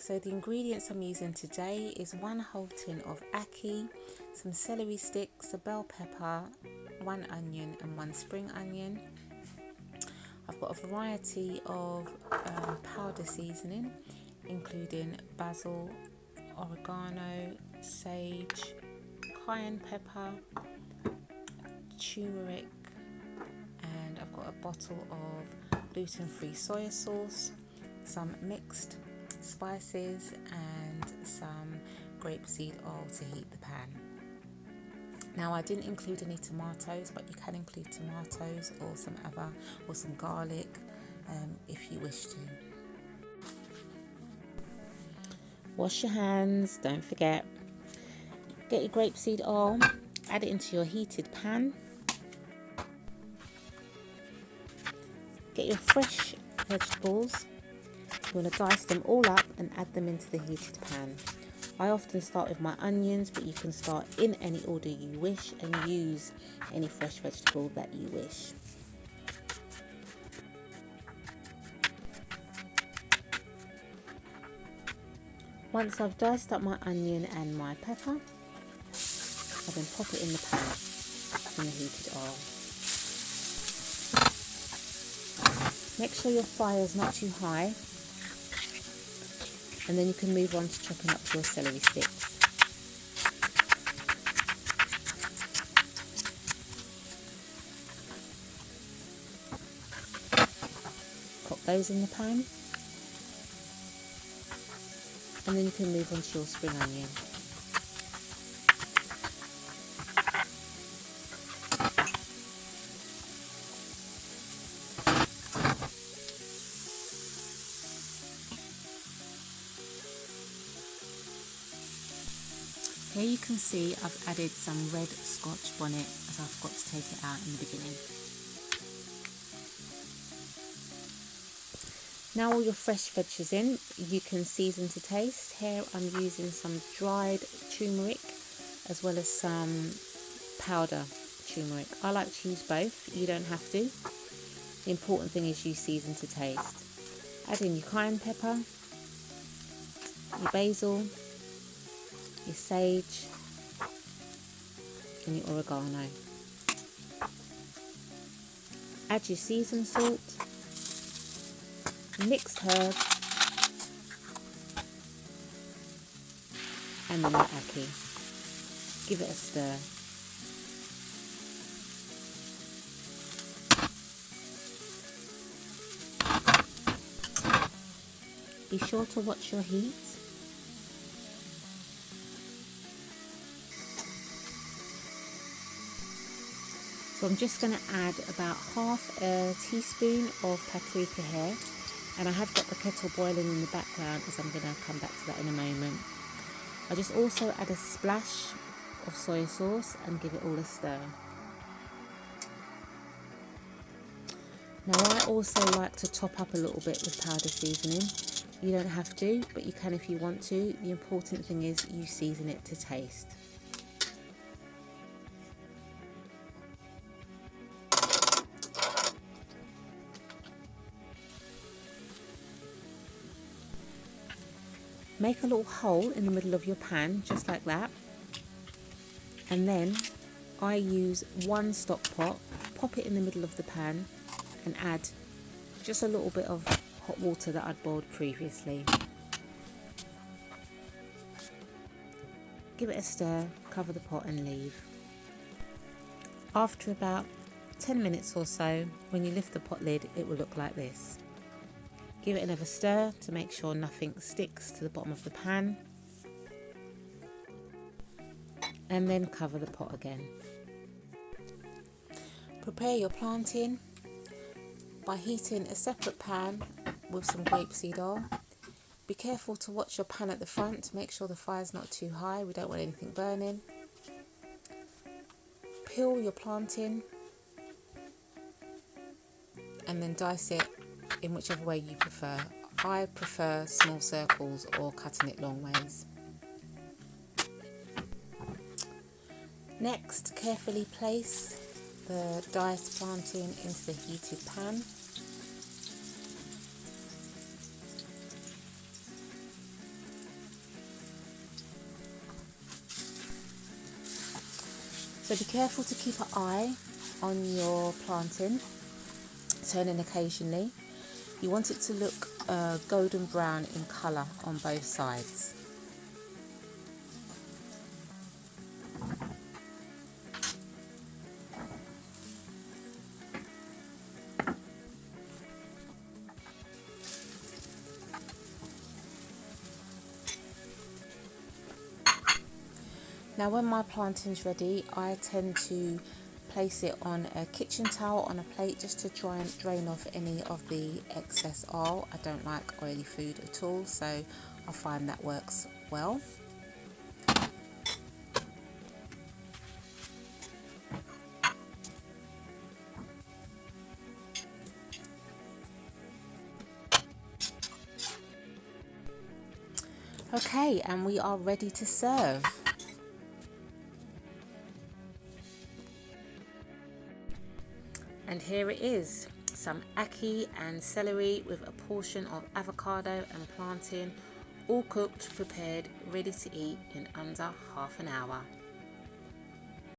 So the ingredients I'm using today is 1 whole tin of ackee, some celery sticks, a bell pepper, 1 onion and 1 spring onion. I've got a variety of powder seasoning, including basil, oregano, sage, cayenne pepper, turmeric, and I've got a bottle of gluten-free soy sauce, some mixed spices and some grapeseed oil to heat the pan. Now I didn't include any tomatoes, but you can include tomatoes or some garlic if you wish to. Wash your hands, don't forget. Get your grapeseed oil, add it into your heated pan. Get your fresh vegetables. You want to dice them all up and add them into the heated pan. I often start with my onions, but you can start in any order you wish and use any fresh vegetable that you wish. Once I've diced up my onion and my pepper, I then pop it in the pan in the heated oil. Make sure your fire is not too high, and then you can move on to chopping up your celery sticks. Pop those in the pan, and then you can move on to your spring onion. Here you can see I've added some red Scotch bonnet, as I forgot to take it out in the beginning. Now all your fresh veg is in, you can season to taste. Here I'm using some dried turmeric as well as some powder turmeric. I like to use both, you don't have to. The important thing is you season to taste. Add in your cayenne pepper, your basil, your sage and your oregano. Add your seasoned salt, mixed herbs and then your ackee. Give it a stir. Be sure to watch your heat. So I'm just going to add about half a teaspoon of paprika here, and I have got the kettle boiling in the background as I'm going to come back to that in a moment. I just also add a splash of soy sauce and give it all a stir. Now I also like to top up a little bit with powder seasoning. You don't have to, but you can if you want to. The important thing is you season it to taste. Make a little hole in the middle of your pan, just like that. And then I use 1 stock pot, pop it in the middle of the pan and add just a little bit of hot water that I'd boiled previously. Give it a stir, cover the pot and leave. After about 10 minutes or so, when you lift the pot lid, it will look like this. Give it another stir to make sure nothing sticks to the bottom of the pan, and then cover the pot again. Prepare your plantain by heating a separate pan with some grapeseed oil. Be careful to watch your pan at the front to make sure the fire's not too high, we don't want anything burning. Peel your plantain and then dice it in whichever way you prefer. I prefer small circles or cutting it long ways. Next, carefully place the diced plantain into the heated pan. So be careful to keep an eye on your planting, turning occasionally. You want it to look golden brown in colour on both sides. Now when my planting's ready, I tend to place it on a kitchen towel on a plate just to try and drain off any of the excess oil. I don't like oily food at all, so I find that works well. Okay, and we are ready to serve. And here it is, some ackee and celery with a portion of avocado and plantain, all cooked, prepared, ready to eat in under half an hour.